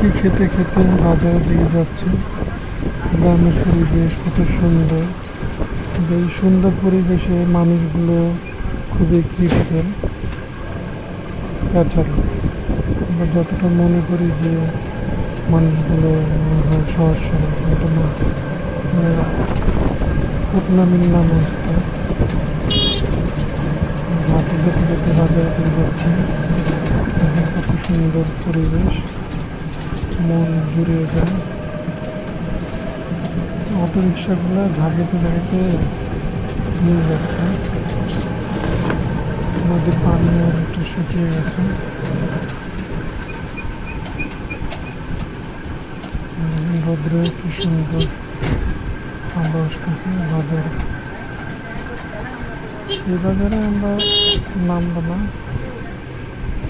ঝাঁকি খেতে খেতে বাজারের দিকে যাচ্ছে। গ্রামের পরিবেশ কত সুন্দর। এই সুন্দর পরিবেশে মানুষগুলো খুবই ক্রিটিক্যাল, তাছাড়া আমরা যতটা মনে করি যে মানুষগুলো সহজ সরল, কিন্তু না, নাম অবস্থা। ঝাঁকি খেতে খেতে বাজারে দিয়ে যাচ্ছে। দেখেন কত সুন্দর পরিবেশ, মন জুড়িয়ে যায়। অটো রিক্সাগুলো ঝাঁকিতে ঝাঁকিতে নিয়ে যাচ্ছে। নদীর পানিও একটু শুকিয়ে গেছে। রৌদ্র কি সুন্দর আমরা আসতেছি বাজারে। এই বাজারে আমরা নামবো না,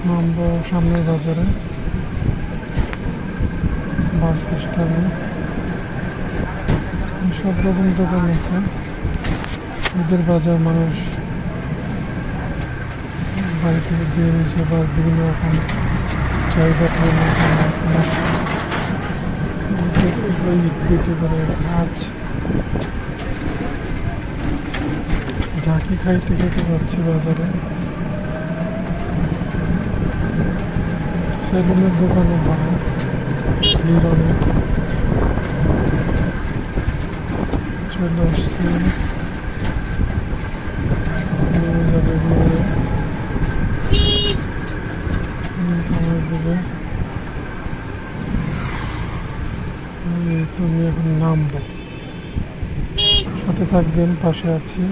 নামবো সামনের বাজারে, বাস স্ট্যান্ডে। সব রকম দোকান আছে। ঈদের বাজার, মানুষ বাড়ি থেকে বের এসে বা বিভিন্ন রকম চাহিদা পূরণের জন্য ঈদ বিক্রি করে। আজ ঝাঁকি খাইতে খেতে যাচ্ছি বাজারে। সেলুনের দোকানে ভাড়া, ভিড় অনেক। চলে আসছি, নেমে যাবে ঘুরে আমার দিকে। তুমি এখন নামবো, সাথে থাকবেন, পাশে আছি।